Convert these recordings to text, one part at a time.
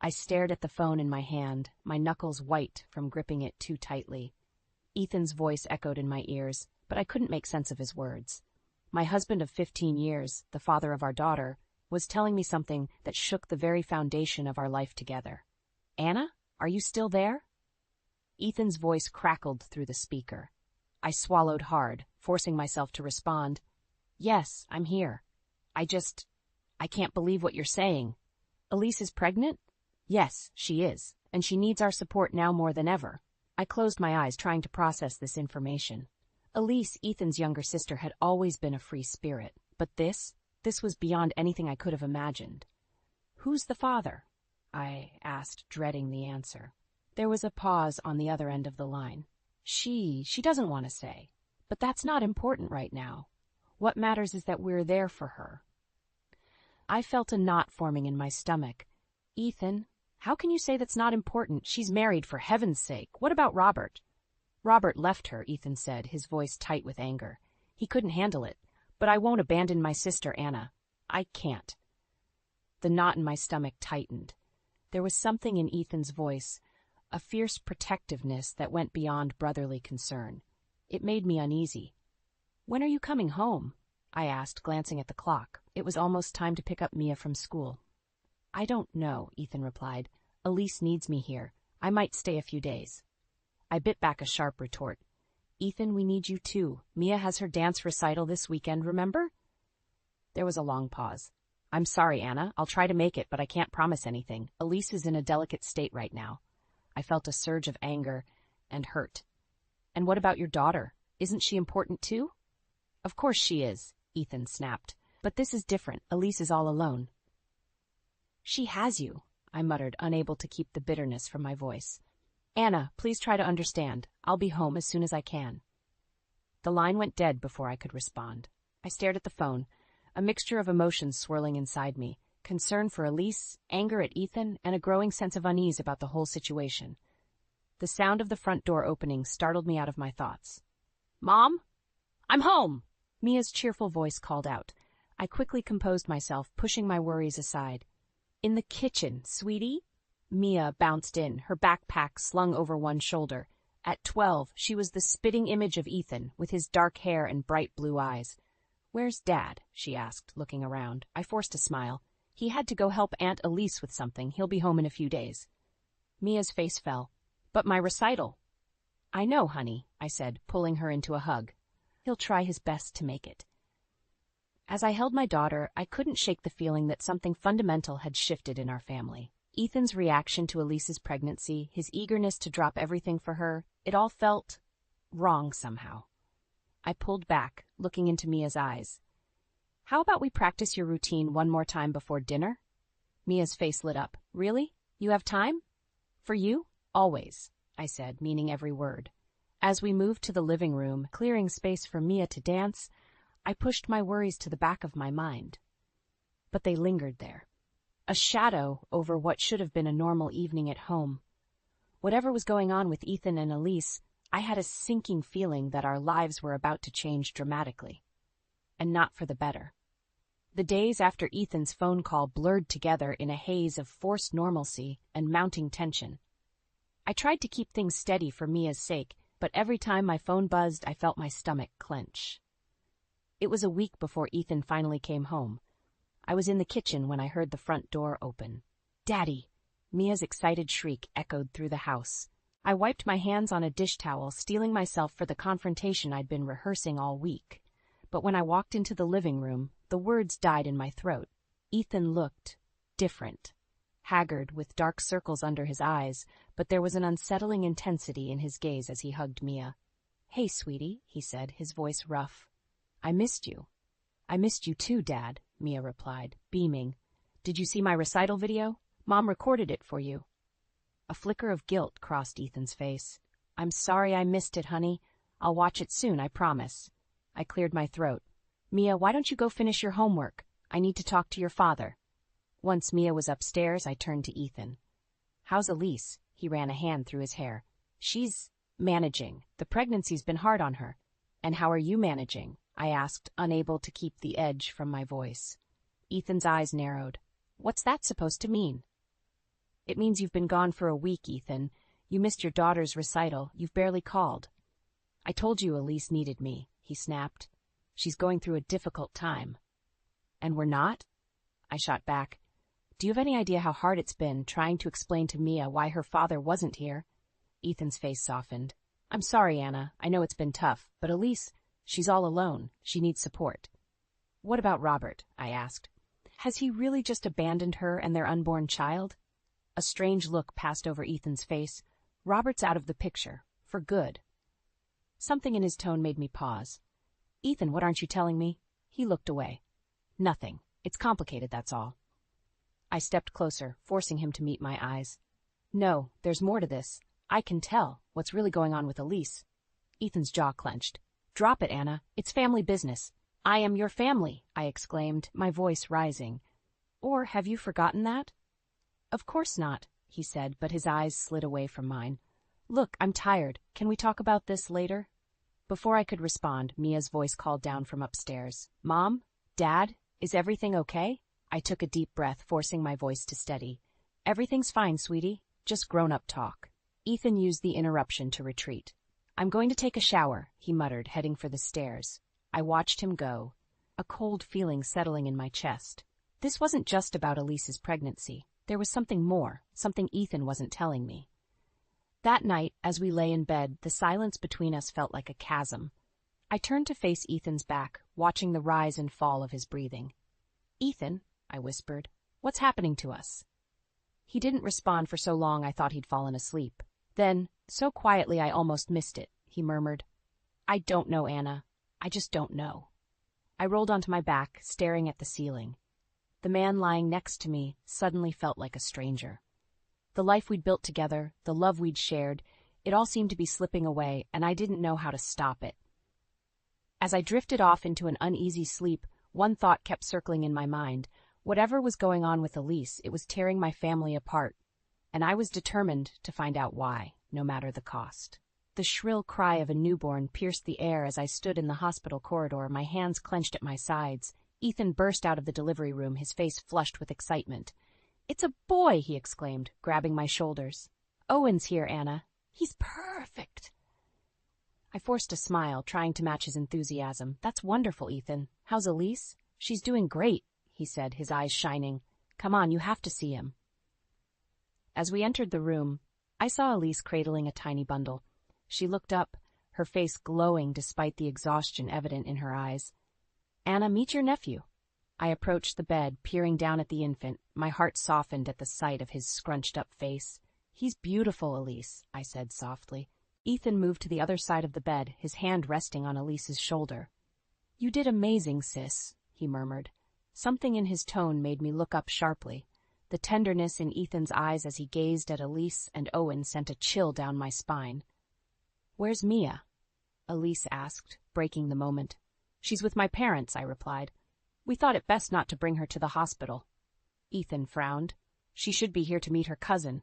I stared at the phone in my hand, my knuckles white from gripping it too tightly. Ethan's voice echoed in my ears, but I couldn't make sense of his words. My husband of 15 years, the father of our daughter, was telling me something that shook the very foundation of our life together. "Anna, are you still there?" Ethan's voice crackled through the speaker. I swallowed hard, forcing myself to respond. "Yes, I'm here. I can't believe what you're saying. Elise is pregnant?" "Yes, she is, and she needs our support now more than ever." I closed my eyes, trying to process this information. Elise, Ethan's younger sister, had always been a free spirit, but this was beyond anything I could have imagined. "Who's the father?" I asked, dreading the answer. There was a pause on the other end of the line. She doesn't want to say, but that's not important right now. What matters is that we're there for her." I felt a knot forming in my stomach. "Ethan, how can you say that's not important? She's married, for heaven's sake. What about Robert?" "Robert left her," Ethan said, his voice tight with anger. "He couldn't handle it. But I won't abandon my sister, Anna. I can't." The knot in my stomach tightened. There was something in Ethan's voice, a fierce protectiveness that went beyond brotherly concern. It made me uneasy. "When are you coming home?" I asked, glancing at the clock. It was almost time to pick up Mia from school. "I don't know," Ethan replied. "Elise needs me here. I might stay a few days." I bit back a sharp retort. "Ethan, we need you too. Mia has her dance recital this weekend, remember?" There was a long pause. "I'm sorry, Anna. I'll try to make it, but I can't promise anything. Elise is in a delicate state right now." I felt a surge of anger and hurt. "And what about your daughter? Isn't she important too?" "Of course she is," Ethan snapped. "But this is different. Elise is all alone." "She has you," I muttered, unable to keep the bitterness from my voice. "Anna, please try to understand. I'll be home as soon as I can." The line went dead before I could respond. I stared at the phone, a mixture of emotions swirling inside me. Concern for Elise, anger at Ethan, and a growing sense of unease about the whole situation. The sound of the front door opening startled me out of my thoughts. "Mom? I'm home!" Mia's cheerful voice called out. I quickly composed myself, pushing my worries aside. "In the kitchen, sweetie?" Mia bounced in, her backpack slung over one shoulder. At 12, she was the spitting image of Ethan, with his dark hair and bright blue eyes. "Where's Dad?" she asked, looking around. I forced a smile. "He had to go help Aunt Elise with something. He'll be home in a few days." Mia's face fell. "But my recital." "I know, honey," I said, pulling her into a hug. "He'll try his best to make it." As I held my daughter, I couldn't shake the feeling that something fundamental had shifted in our family. Ethan's reaction to Elise's pregnancy, his eagerness to drop everything for her, it all felt wrong somehow. I pulled back, looking into Mia's eyes. "How about we practice your routine one more time before dinner?" Mia's face lit up. "Really? You have time?" "For you? Always," I said, meaning every word. As we moved to the living room, clearing space for Mia to dance, I pushed my worries to the back of my mind. But they lingered there. A shadow over what should have been a normal evening at home. Whatever was going on with Ethan and Elise, I had a sinking feeling that our lives were about to change dramatically. And not for the better. The days after Ethan's phone call blurred together in a haze of forced normalcy and mounting tension. I tried to keep things steady for Mia's sake, but every time my phone buzzed, I felt my stomach clench. It was a week before Ethan finally came home. I was in the kitchen when I heard the front door open. "Daddy!" Mia's excited shriek echoed through the house. I wiped my hands on a dish towel, steeling myself for the confrontation I'd been rehearsing all week. But when I walked into the living room, the words died in my throat. Ethan looked different. Haggard, with dark circles under his eyes, but there was an unsettling intensity in his gaze as he hugged Mia. "Hey, sweetie," he said, his voice rough. "I missed you." "I missed you too, Dad," Mia replied, beaming. "Did you see my recital video? Mom recorded it for you." A flicker of guilt crossed Ethan's face. "I'm sorry I missed it, honey. I'll watch it soon, I promise." I cleared my throat. "Mia, why don't you go finish your homework? I need to talk to your father." Once Mia was upstairs, I turned to Ethan. "How's Elise?" He ran a hand through his hair. "She's managing. The pregnancy's been hard on her." "And how are you managing?" I asked, unable to keep the edge from my voice. Ethan's eyes narrowed. "What's that supposed to mean?" It means you've been gone for a week, Ethan. You missed your daughter's recital. You've barely called. I told you Elise needed me, he snapped. She's going through a difficult time. And we're not? I shot back. Do you have any idea how hard it's been trying to explain to Mia why her father wasn't here? Ethan's face softened. I'm sorry, Anna. I know it's been tough, but Elise, she's all alone. She needs support. What about Robert? I asked. Has he really just abandoned her and their unborn child? A strange look passed over Ethan's face. Robert's out of the picture. For good. Something in his tone made me pause. Ethan, what aren't you telling me? He looked away. Nothing. It's complicated, that's all. I stepped closer, forcing him to meet my eyes. No, there's more to this. I can tell what's really going on with Elise. Ethan's jaw clenched. Drop it, Anna. It's family business. I am your family, I exclaimed, my voice rising. Or have you forgotten that? Of course not, he said, but his eyes slid away from mine. Look, I'm tired. Can we talk about this later? Before I could respond, Mia's voice called down from upstairs. Mom? Dad? Is everything okay? I took a deep breath, forcing my voice to steady. Everything's fine, sweetie. Just grown-up talk. Ethan used the interruption to retreat. I'm going to take a shower, he muttered, heading for the stairs. I watched him go, a cold feeling settling in my chest. This wasn't just about Elise's pregnancy. There was something more, something Ethan wasn't telling me. That night, as we lay in bed, the silence between us felt like a chasm. I turned to face Ethan's back, watching the rise and fall of his breathing. Ethan, I whispered, what's happening to us? He didn't respond for so long I thought he'd fallen asleep. Then, so quietly I almost missed it, he murmured. I don't know, Anna. I just don't know. I rolled onto my back, staring at the ceiling. The man lying next to me suddenly felt like a stranger. The life we'd built together, the love we'd shared, it all seemed to be slipping away, and I didn't know how to stop it. As I drifted off into an uneasy sleep, one thought kept circling in my mind. Whatever was going on with Elise, it was tearing my family apart, and I was determined to find out why, no matter the cost. The shrill cry of a newborn pierced the air as I stood in the hospital corridor, my hands clenched at my sides. Ethan burst out of the delivery room, his face flushed with excitement. It's a boy, he exclaimed, grabbing my shoulders. Owen's here, Anna. He's perfect. I forced a smile, trying to match his enthusiasm. That's wonderful, Ethan. How's Elise? She's doing great, he said, his eyes shining. Come on, you have to see him. As we entered the room, I saw Elise cradling a tiny bundle. She looked up, her face glowing despite the exhaustion evident in her eyes. Anna, meet your nephew. I approached the bed, peering down at the infant. My heart softened at the sight of his scrunched-up face. He's beautiful, Elise, I said softly. Ethan moved to the other side of the bed, his hand resting on Elise's shoulder. You did amazing, sis, he murmured. Something in his tone made me look up sharply. The tenderness in Ethan's eyes as he gazed at Elise and Owen sent a chill down my spine. Where's Mia? Elise asked, breaking the moment. She's with my parents, I replied. We thought it best not to bring her to the hospital. Ethan frowned. She should be here to meet her cousin.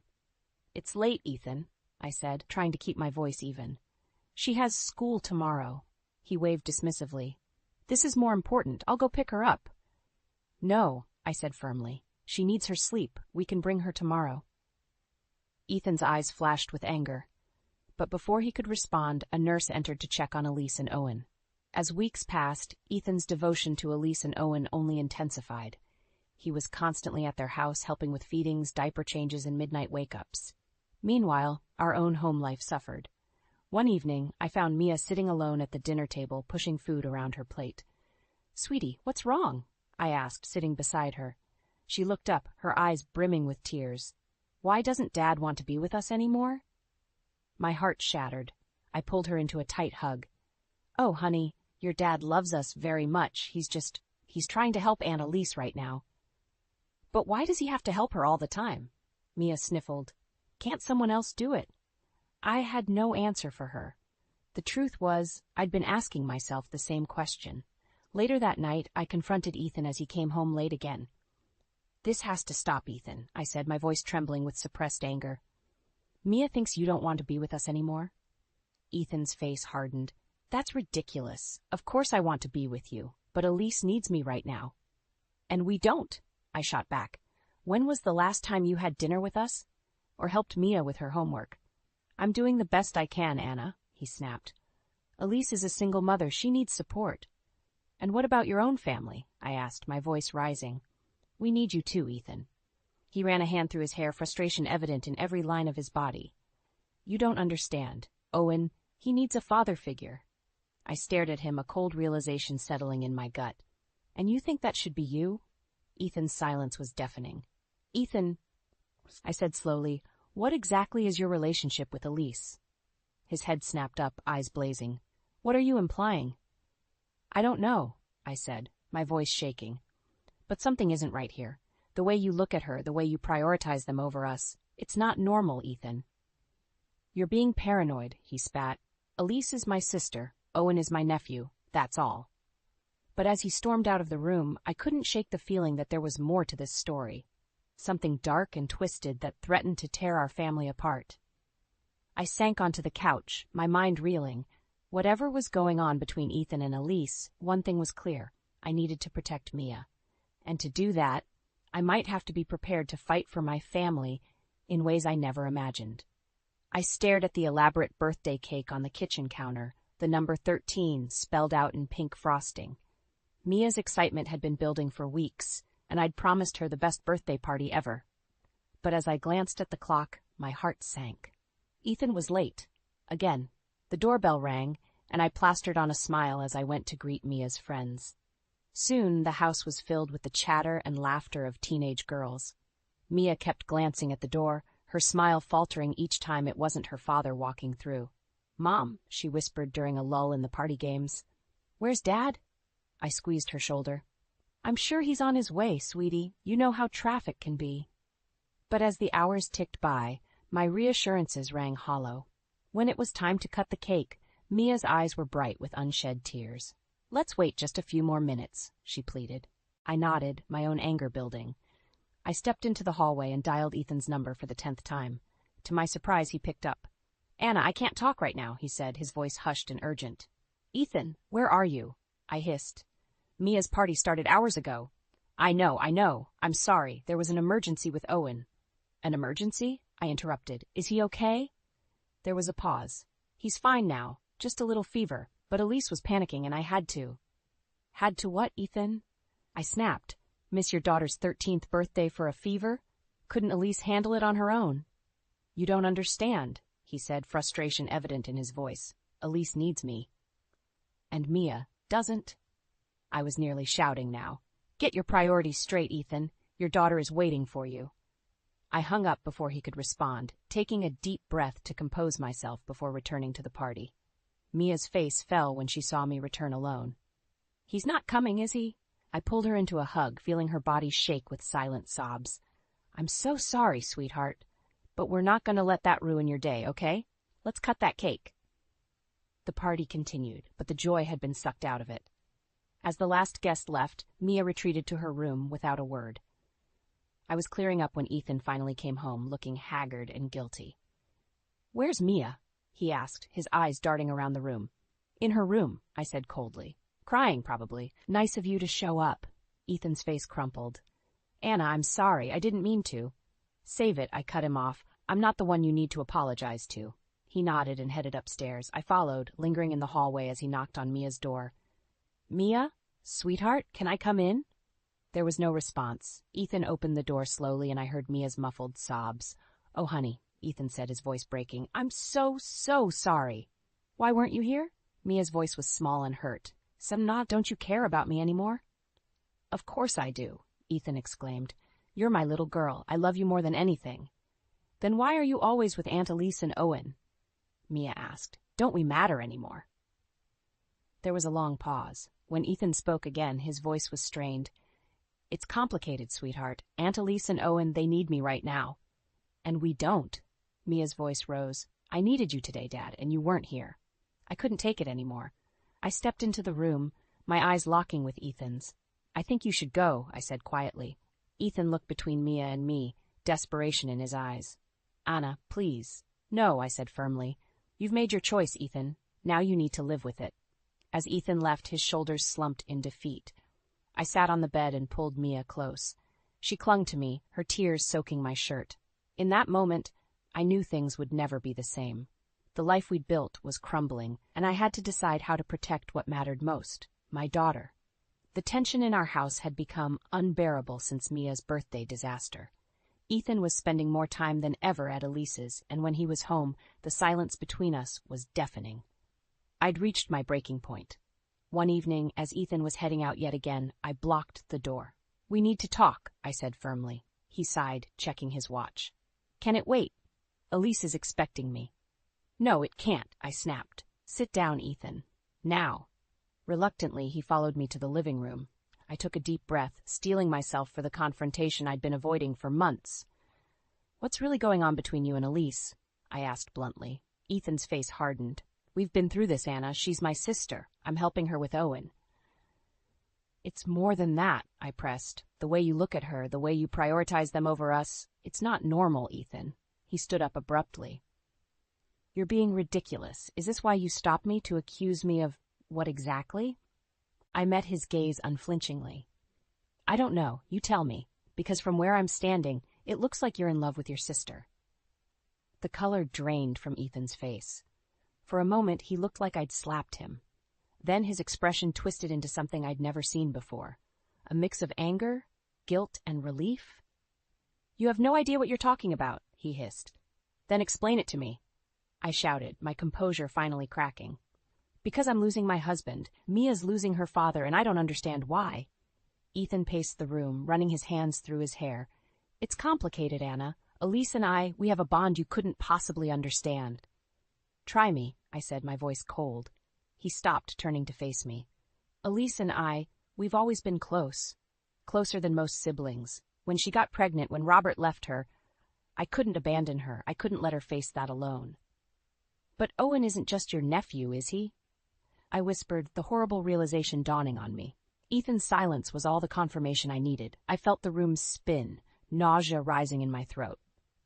It's late, Ethan, I said, trying to keep my voice even. She has school tomorrow. He waved dismissively. This is more important. I'll go pick her up. No, I said firmly. She needs her sleep. We can bring her tomorrow. Ethan's eyes flashed with anger. But before he could respond, a nurse entered to check on Elise and Owen. As weeks passed, Ethan's devotion to Elise and Owen only intensified. He was constantly at their house helping with feedings, diaper changes, and midnight wake-ups. Meanwhile, our own home life suffered. One evening, I found Mia sitting alone at the dinner table, pushing food around her plate. Sweetie, what's wrong? I asked, sitting beside her. She looked up, her eyes brimming with tears. Why doesn't Dad want to be with us anymore? My heart shattered. I pulled her into a tight hug. Oh, honey, your dad loves us very much. He's trying to help Aunt Elise right now. But why does he have to help her all the time? Mia sniffled. Can't someone else do it? I had no answer for her. The truth was, I'd been asking myself the same question. Later that night, I confronted Ethan as he came home late again. This has to stop, Ethan, I said, my voice trembling with suppressed anger. Mia thinks you don't want to be with us anymore? Ethan's face hardened. That's ridiculous. Of course I want to be with you, but Elise needs me right now. And we don't, I shot back. When was the last time you had dinner with us? or helped Mia with her homework. I'm doing the best I can, Anna, he snapped. Elise is a single mother. She needs support. And what about your own family? I asked, my voice rising. We need you too, Ethan. He ran a hand through his hair, frustration evident in every line of his body. You don't understand. Owen, he needs a father figure. I stared at him, a cold realization settling in my gut. And you think that should be you? Ethan's silence was deafening. Ethan, I said slowly, what exactly is your relationship with Elise? His head snapped up, eyes blazing. What are you implying? I don't know, I said, my voice shaking. But something isn't right here. The way you look at her, the way you prioritize them over us, it's not normal, Ethan. You're being paranoid, he spat. Elise is my sister, Owen is my nephew, that's all. But as he stormed out of the room, I couldn't shake the feeling that there was more to this story. Something dark and twisted that threatened to tear our family apart. I sank onto the couch, my mind reeling. Whatever was going on between Ethan and Elise, one thing was clear. I needed to protect Mia. And to do that, I might have to be prepared to fight for my family in ways I never imagined. I stared at the elaborate birthday cake on the kitchen counter, the number 13 spelled out in pink frosting. Mia's excitement had been building for weeks, and I'd promised her the best birthday party ever. But as I glanced at the clock, my heart sank. Ethan was late. Again. The doorbell rang, and I plastered on a smile as I went to greet Mia's friends. Soon the house was filled with the chatter and laughter of teenage girls. Mia kept glancing at the door, her smile faltering each time it wasn't her father walking through. Mom, she whispered during a lull in the party games. Where's Dad? I squeezed her shoulder. I'm sure he's on his way, sweetie. You know how traffic can be. But as the hours ticked by, my reassurances rang hollow. When it was time to cut the cake, Mia's eyes were bright with unshed tears. Let's wait just a few more minutes, she pleaded. I nodded, my own anger building. I stepped into the hallway and dialed Ethan's number for the 10th time. To my surprise, he picked up. Anna, I can't talk right now, he said, his voice hushed and urgent. Ethan, where are you? I hissed. Mia's party started hours ago. I know. I'm sorry. There was an emergency with Owen. An emergency? I interrupted. Is he okay? There was a pause. He's fine now, just a little fever, but Elise was panicking and I had to. Had to what, Ethan? I snapped. Miss your daughter's 13th birthday for a fever? Couldn't Elise handle it on her own? You don't understand, he said, frustration evident in his voice. Elise needs me. And Mia doesn't. I was nearly shouting now. Get your priorities straight, Ethan. Your daughter is waiting for you. I hung up before he could respond, taking a deep breath to compose myself before returning to the party. Mia's face fell when she saw me return alone. He's not coming, is he? I pulled her into a hug, feeling her body shake with silent sobs. I'm so sorry, sweetheart. But we're not going to let that ruin your day, okay? Let's cut that cake. The party continued, but the joy had been sucked out of it. As the last guest left, Mia retreated to her room without a word. I was clearing up when Ethan finally came home, looking haggard and guilty. Where's Mia? He asked, his eyes darting around the room. In her room, I said coldly. Crying, probably. Nice of you to show up. Ethan's face crumpled. Anna, I'm sorry. I didn't mean to. Save it, I cut him off. I'm not the one you need to apologize to. He nodded and headed upstairs. I followed, lingering in the hallway as he knocked on Mia's door. Mia? Sweetheart, can I come in? There was no response. Ethan opened the door slowly and I heard Mia's muffled sobs. Oh, honey, Ethan said, his voice breaking. I'm so sorry. Why weren't you here? Mia's voice was small and hurt. Don't you care about me anymore? Of course I do, Ethan exclaimed. You're my little girl. I love you more than anything. Then why are you always with Aunt Elise and Owen? Mia asked. Don't we matter anymore? There was a long pause. When Ethan spoke again, his voice was strained. It's complicated, sweetheart. Aunt Elise and Owen, they need me right now. And we don't. Mia's voice rose. I needed you today, Dad, and you weren't here. I couldn't take it anymore. I stepped into the room, my eyes locking with Ethan's. I think you should go, I said quietly. Ethan looked between Mia and me, desperation in his eyes. Anna, please. No, I said firmly. You've made your choice, Ethan. Now you need to live with it. As Ethan left, his shoulders slumped in defeat. I sat on the bed and pulled Mia close. She clung to me, her tears soaking my shirt. In that moment, I knew things would never be the same. The life we'd built was crumbling, and I had to decide how to protect what mattered most, my daughter. The tension in our house had become unbearable since Mia's birthday disaster. Ethan was spending more time than ever at Elise's, and when he was home, the silence between us was deafening. I'd reached my breaking point. One evening, as Ethan was heading out yet again, I blocked the door. "We need to talk," I said firmly. He sighed, checking his watch. "Can it wait? Elise is expecting me." "No, it can't," I snapped. "Sit down, Ethan. Now." Reluctantly, he followed me to the living room. I took a deep breath, steeling myself for the confrontation I'd been avoiding for months. "What's really going on between you and Elise?" I asked bluntly. Ethan's face hardened. "We've been through this, Anna. She's my sister. I'm helping her with Owen." "It's more than that," I pressed. "The way you look at her, the way you prioritize them over us, it's not normal, Ethan." He stood up abruptly. "You're being ridiculous. Is this why you stopped me to accuse me of what exactly?" I met his gaze unflinchingly. "I don't know. You tell me. Because from where I'm standing, it looks like you're in love with your sister." The color drained from Ethan's face. For a moment, he looked like I'd slapped him. Then his expression twisted into something I'd never seen before. A mix of anger, guilt, and relief. "You have no idea what you're talking about," he hissed. "Then explain it to me," I shouted, my composure finally cracking. "Because I'm losing my husband. Mia's losing her father, and I don't understand why." Ethan paced the room, running his hands through his hair. "It's complicated, Anna. Elise and we have a bond you couldn't possibly understand." "Try me," I said, my voice cold. He stopped, turning to face me. "Elise and we've always been close. Closer than most siblings. When she got pregnant, when Robert left her, I couldn't abandon her. I couldn't let her face that alone." "But Owen isn't just your nephew, is he?" I whispered, the horrible realization dawning on me. Ethan's silence was all the confirmation I needed. I felt the room spin, nausea rising in my throat.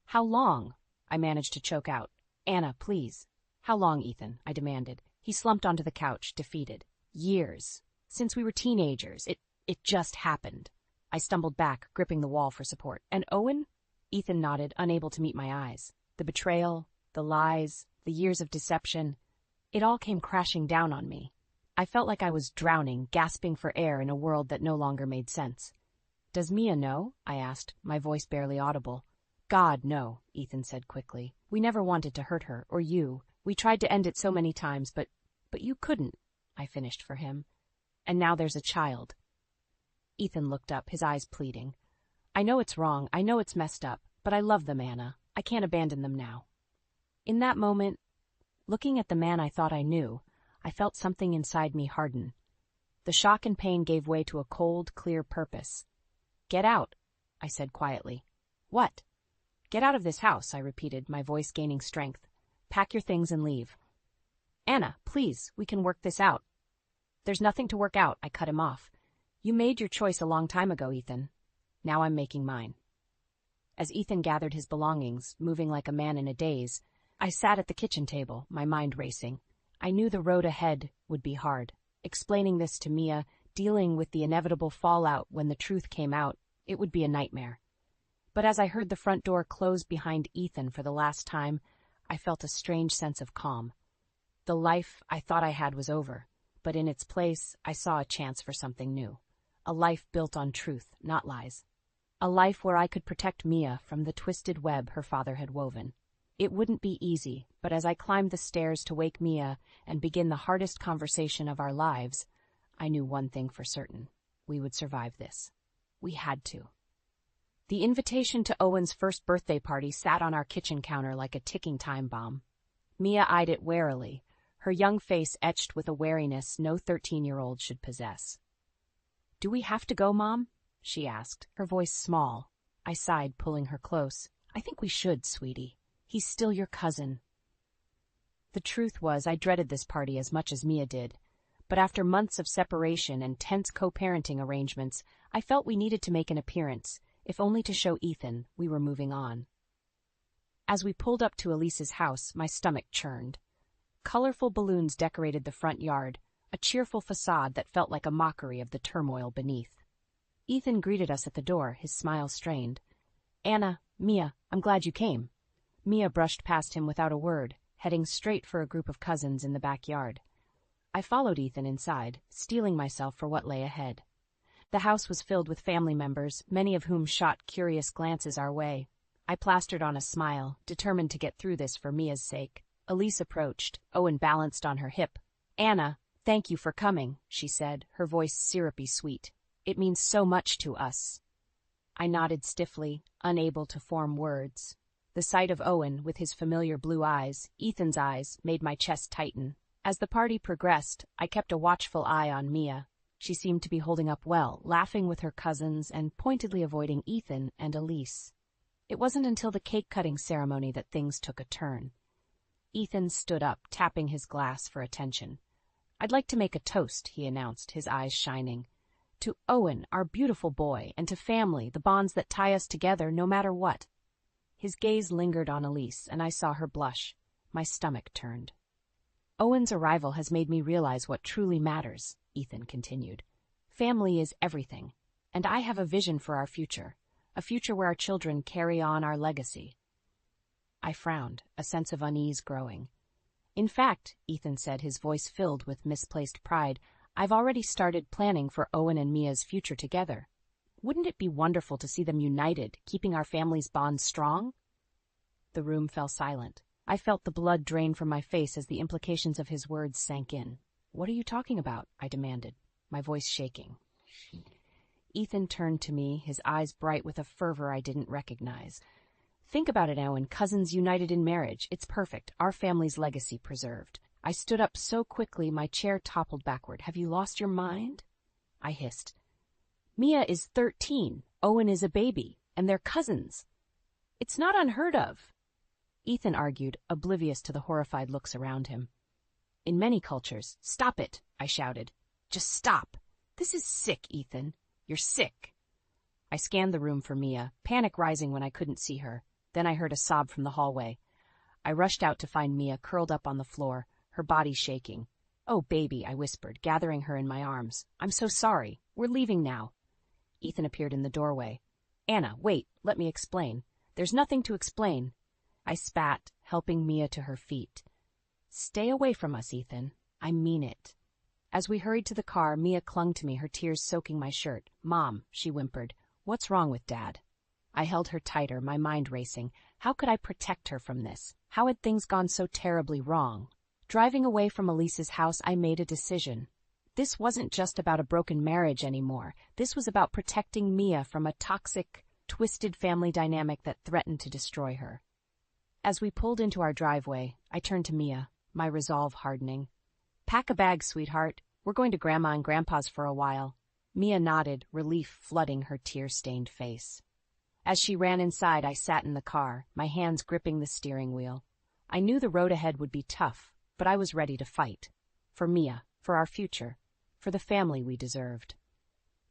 "How long?" I managed to choke out. "Anna, please." "How long, Ethan?" I demanded. He slumped onto the couch, defeated. "Years. Since we were teenagers. It just happened." I stumbled back, gripping the wall for support. "And Owen?" Ethan nodded, unable to meet my eyes. The betrayal, the lies, the years of deception. It all came crashing down on me. I felt like I was drowning, gasping for air in a world that no longer made sense. "Does Mia know?" I asked, my voice barely audible. "God, no," Ethan said quickly. "We never wanted to hurt her, or you. We tried to end it so many times, but you couldn't," I finished for him. "And now there's a child." Ethan looked up, his eyes pleading. "I know it's wrong, I know it's messed up, but I love them, Anna. I can't abandon them now." In that moment, looking at the man I thought I knew, I felt something inside me harden. The shock and pain gave way to a cold, clear purpose. "Get out," I said quietly. "What?" "Get out of this house," I repeated, my voice gaining strength. "Pack your things and leave." "Anna, please, we can work this out." "There's nothing to work out," I cut him off. "You made your choice a long time ago, Ethan. Now I'm making mine." As Ethan gathered his belongings, moving like a man in a daze, I sat at the kitchen table, my mind racing. I knew the road ahead would be hard. Explaining this to Mia, dealing with the inevitable fallout when the truth came out, it would be a nightmare. But as I heard the front door close behind Ethan for the last time, I felt a strange sense of calm. The life I thought I had was over, but in its place, I saw a chance for something new. A life built on truth, not lies. A life where I could protect Mia from the twisted web her father had woven. It wouldn't be easy, but as I climbed the stairs to wake Mia and begin the hardest conversation of our lives, I knew one thing for certain. We would survive this. We had to. The invitation to Owen's first birthday party sat on our kitchen counter like a ticking time bomb. Mia eyed it warily, her young face etched with a wariness no 13-year-old should possess. "Do we have to go, Mom?" she asked, her voice small. I sighed, pulling her close. "I think we should, sweetie. He's still your cousin." The truth was, I dreaded this party as much as Mia did. But after months of separation and tense co-parenting arrangements, I felt we needed to make an appearance, if only to show Ethan we were moving on. As we pulled up to Elise's house, my stomach churned. Colorful balloons decorated the front yard, a cheerful facade that felt like a mockery of the turmoil beneath. Ethan greeted us at the door, his smile strained. "Anna, Mia, I'm glad you came." Mia brushed past him without a word, heading straight for a group of cousins in the backyard. I followed Ethan inside, steeling myself for what lay ahead. The house was filled with family members, many of whom shot curious glances our way. I plastered on a smile, determined to get through this for Mia's sake. Elise approached, Owen balanced on her hip. "Anna, thank you for coming," she said, her voice syrupy sweet. "It means so much to us." I nodded stiffly, unable to form words. The sight of Owen, with his familiar blue eyes, Ethan's eyes, made my chest tighten. As the party progressed, I kept a watchful eye on Mia. She seemed to be holding up well, laughing with her cousins and pointedly avoiding Ethan and Elise. It wasn't until the cake-cutting ceremony that things took a turn. Ethan stood up, tapping his glass for attention. "I'd like to make a toast," he announced, his eyes shining. "To Owen, our beautiful boy, and to family, the bonds that tie us together no matter what." His gaze lingered on Elise, and I saw her blush. My stomach turned. "Owen's arrival has made me realize what truly matters," Ethan continued. "Family is everything, and I have a vision for our future, a future where our children carry on our legacy." I frowned, a sense of unease growing. "In fact," Ethan said, his voice filled with misplaced pride, "I've already started planning for Owen and Mia's future together. Wouldn't it be wonderful to see them united, keeping our family's bonds strong?" The room fell silent. I felt the blood drain from my face as the implications of his words sank in. "What are you talking about?" I demanded, my voice shaking. Ethan turned to me, his eyes bright with a fervor I didn't recognize. "Think about it, Owen. Cousins united in marriage. It's perfect. Our family's legacy preserved." I stood up so quickly my chair toppled backward. "Have you lost your mind?" I hissed. "Mia is 13. Owen is a baby. And they're cousins. It's not unheard of." Ethan argued, oblivious to the horrified looks around him. "In many cultures—" "Stop it," I shouted. "Just stop. This is sick, Ethan. You're sick." I scanned the room for Mia, panic rising when I couldn't see her. Then I heard a sob from the hallway. I rushed out to find Mia curled up on the floor, her body shaking. "Oh, baby," I whispered, gathering her in my arms. "I'm so sorry. We're leaving now." Ethan appeared in the doorway. "Anna, wait, let me explain." "There's nothing to explain." I spat, helping Mia to her feet. "Stay away from us, Ethan. I mean it." As we hurried to the car, Mia clung to me, her tears soaking my shirt. "Mom," she whimpered, "what's wrong with Dad?" I held her tighter, my mind racing. How could I protect her from this? How had things gone so terribly wrong? Driving away from Elise's house, I made a decision. This wasn't just about a broken marriage anymore. This was about protecting Mia from a toxic, twisted family dynamic that threatened to destroy her. As we pulled into our driveway, I turned to Mia, my resolve hardening. "Pack a bag, sweetheart. We're going to Grandma and Grandpa's for a while." Mia nodded, relief flooding her tear-stained face. As she ran inside, I sat in the car, my hands gripping the steering wheel. I knew the road ahead would be tough, but I was ready to fight. For Mia, for our future, for the family we deserved.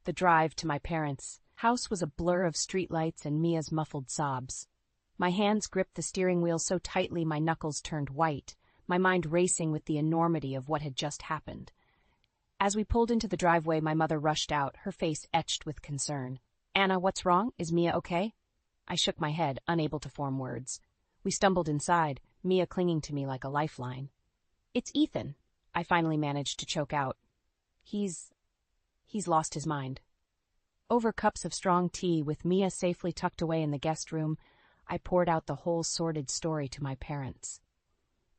The drive to my parents' house was a blur of streetlights and Mia's muffled sobs. My hands gripped the steering wheel so tightly my knuckles turned white, my mind racing with the enormity of what had just happened. As we pulled into the driveway, my mother rushed out, her face etched with concern. "Anna, what's wrong? Is Mia okay?" I shook my head, unable to form words. We stumbled inside, Mia clinging to me like a lifeline. "It's Ethan," I finally managed to choke out. He's lost his mind." Over cups of strong tea, with Mia safely tucked away in the guest room, I poured out the whole sordid story to my parents.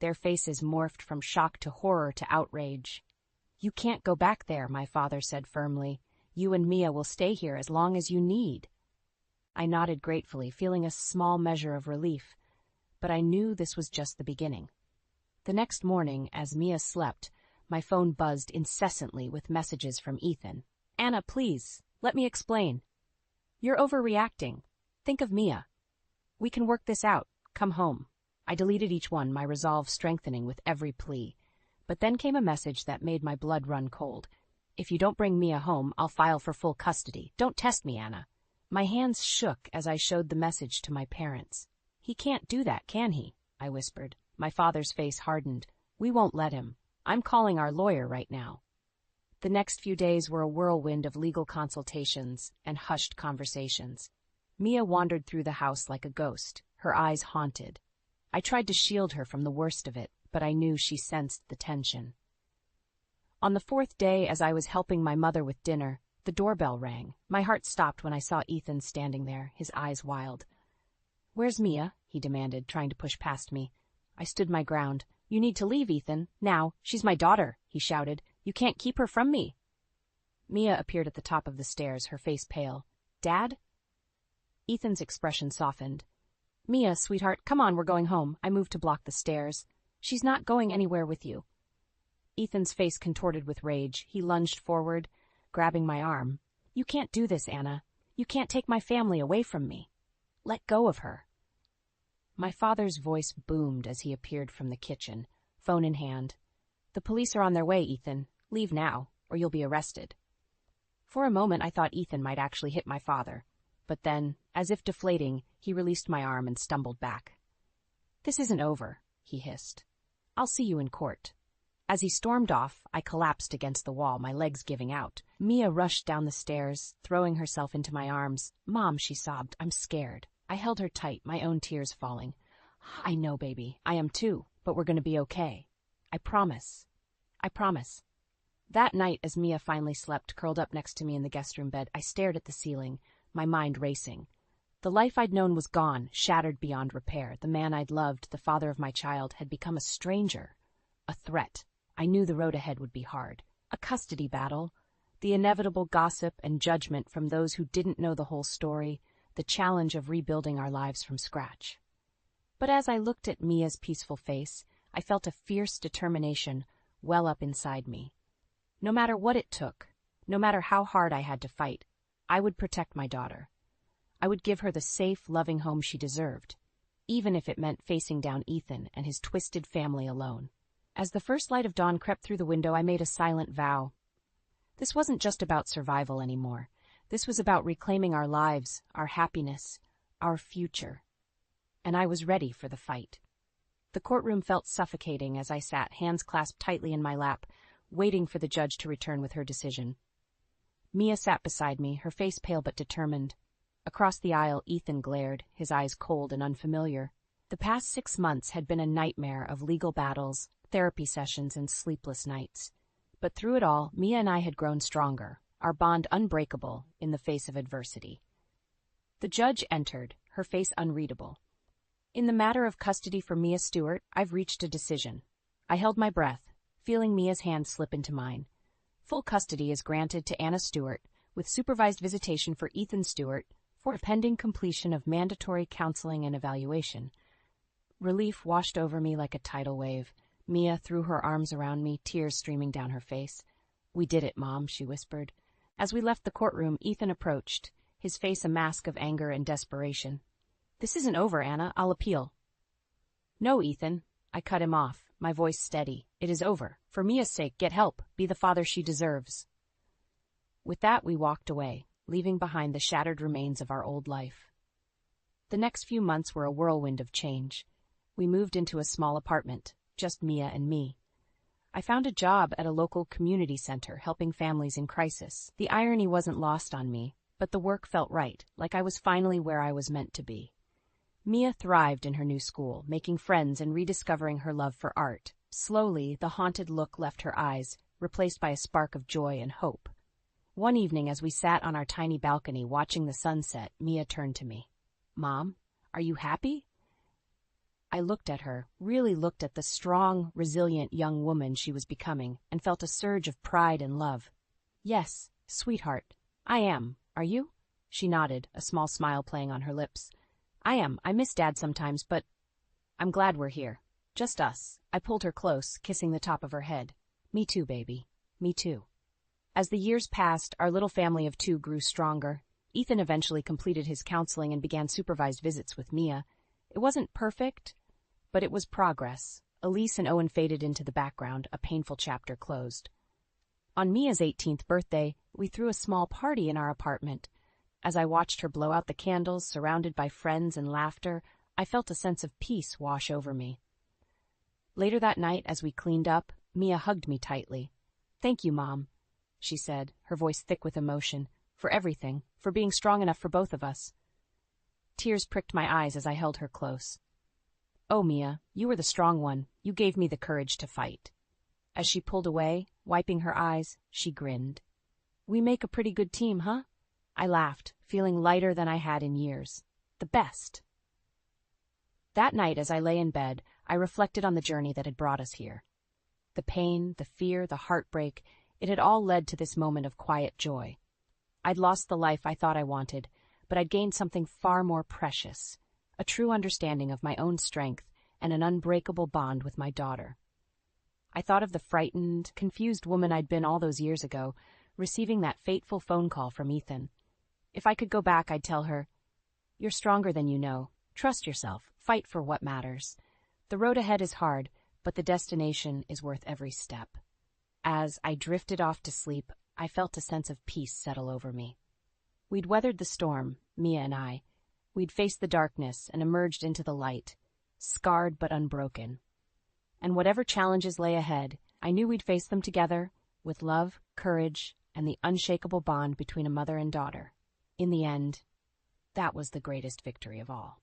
Their faces morphed from shock to horror to outrage. "You can't go back there," my father said firmly. "You and Mia will stay here as long as you need." I nodded gratefully, feeling a small measure of relief, but I knew this was just the beginning. The next morning, as Mia slept, my phone buzzed incessantly with messages from Ethan. "Anna, please, let me explain. You're overreacting. Think of Mia. We can work this out. Come home." I deleted each one, my resolve strengthening with every plea. But then came a message that made my blood run cold. "If you don't bring Mia home, I'll file for full custody. Don't test me, Anna." My hands shook as I showed the message to my parents. "He can't do that, can he?" I whispered. My father's face hardened. "We won't let him. I'm calling our lawyer right now." The next few days were a whirlwind of legal consultations and hushed conversations. Mia wandered through the house like a ghost, her eyes haunted. I tried to shield her from the worst of it, but I knew she sensed the tension. On the fourth day, as I was helping my mother with dinner, the doorbell rang. My heart stopped when I saw Ethan standing there, his eyes wild. "Where's Mia?" he demanded, trying to push past me. I stood my ground. "You need to leave, Ethan. Now. She's my daughter," he shouted. "You can't keep her from me." Mia appeared at the top of the stairs, her face pale. "Dad?" Ethan's expression softened. "Mia, sweetheart, come on, we're going home." I moved to block the stairs. "She's not going anywhere with you." Ethan's face contorted with rage. He lunged forward, grabbing my arm. "You can't do this, Anna. You can't take my family away from me. Let go of her." My father's voice boomed as he appeared from the kitchen, phone in hand. "The police are on their way, Ethan. Leave now, or you'll be arrested." For a moment I thought Ethan might actually hit my father, but then, as if deflating, he released my arm and stumbled back. "This isn't over," he hissed. "I'll see you in court." As he stormed off, I collapsed against the wall, my legs giving out. Mia rushed down the stairs, throwing herself into my arms. "Mom," she sobbed, "I'm scared." I held her tight, my own tears falling. "I know, baby. I am too, but we're going to be okay. I promise. I promise." That night, as Mia finally slept, curled up next to me in the guest room bed, I stared at the ceiling, my mind racing. The life I'd known was gone, shattered beyond repair. The man I'd loved, the father of my child, had become a stranger, a threat. I knew the road ahead would be hard. A custody battle, the inevitable gossip and judgment from those who didn't know the whole story, the challenge of rebuilding our lives from scratch. But as I looked at Mia's peaceful face, I felt a fierce determination well up inside me. No matter what it took, no matter how hard I had to fight, I would protect my daughter. I would give her the safe, loving home she deserved, even if it meant facing down Ethan and his twisted family alone. As the first light of dawn crept through the window, I made a silent vow. This wasn't just about survival anymore. This was about reclaiming our lives, our happiness, our future. And I was ready for the fight. The courtroom felt suffocating as I sat, hands clasped tightly in my lap, waiting for the judge to return with her decision. Mia sat beside me, her face pale but determined. Across the aisle, Ethan glared, his eyes cold and unfamiliar. The past 6 months had been a nightmare of legal battles, therapy sessions, and sleepless nights. But through it all, Mia and I had grown stronger, our bond unbreakable in the face of adversity. The judge entered, her face unreadable. "In the matter of custody for Mia Stewart, I've reached a decision." I held my breath, feeling Mia's hand slip into mine. "Full custody is granted to Anna Stewart, with supervised visitation for Ethan Stewart, for pending completion of mandatory counseling and evaluation." Relief washed over me like a tidal wave. Mia threw her arms around me, tears streaming down her face. "We did it, Mom," she whispered. As we left the courtroom, Ethan approached, his face a mask of anger and desperation. "This isn't over, Anna. I'll appeal." "No, Ethan." I cut him off, my voice steady. "It is over. For Mia's sake, get help. Be the father she deserves." With that, we walked away, leaving behind the shattered remains of our old life. The next few months were a whirlwind of change. We moved into a small apartment, just Mia and me. I found a job at a local community center helping families in crisis. The irony wasn't lost on me, but the work felt right, like I was finally where I was meant to be. Mia thrived in her new school, making friends and rediscovering her love for art. Slowly, the haunted look left her eyes, replaced by a spark of joy and hope. One evening, as we sat on our tiny balcony watching the sunset, Mia turned to me. "Mom, are you happy?" I looked at her, really looked at the strong, resilient young woman she was becoming, and felt a surge of pride and love. "Yes, sweetheart, I am. Are you?" She nodded, a small smile playing on her lips. "I am. I miss Dad sometimes, but I'm glad we're here. Just us." I pulled her close, kissing the top of her head. "Me too, baby. Me too." As the years passed, our little family of 2 grew stronger. Ethan eventually completed his counseling and began supervised visits with Mia. It wasn't perfect, but it was progress. Elise and Owen faded into the background, a painful chapter closed. On Mia's 18th birthday, we threw a small party in our apartment. As I watched her blow out the candles, surrounded by friends and laughter, I felt a sense of peace wash over me. Later that night, as we cleaned up, Mia hugged me tightly. "Thank you, Mom," she said, her voice thick with emotion, "for everything, for being strong enough for both of us." Tears pricked my eyes as I held her close. "Oh, Mia, you were the strong one. You gave me the courage to fight." As she pulled away, wiping her eyes, she grinned. "We make a pretty good team, huh?" I laughed, feeling lighter than I had in years. The best. That night, as I lay in bed, I reflected on the journey that had brought us here. The pain, the fear, the heartbreak, it had all led to this moment of quiet joy. I'd lost the life I thought I wanted, but I'd gained something far more precious, a true understanding of my own strength and an unbreakable bond with my daughter. I thought of the frightened, confused woman I'd been all those years ago, receiving that fateful phone call from Ethan. If I could go back, I'd tell her, "You're stronger than you know. Trust yourself. Fight for what matters. The road ahead is hard, but the destination is worth every step." As I drifted off to sleep, I felt a sense of peace settle over me. We'd weathered the storm, Mia and I. We'd faced the darkness and emerged into the light, scarred but unbroken. And whatever challenges lay ahead, I knew we'd face them together, with love, courage, and the unshakable bond between a mother and daughter. In the end, that was the greatest victory of all.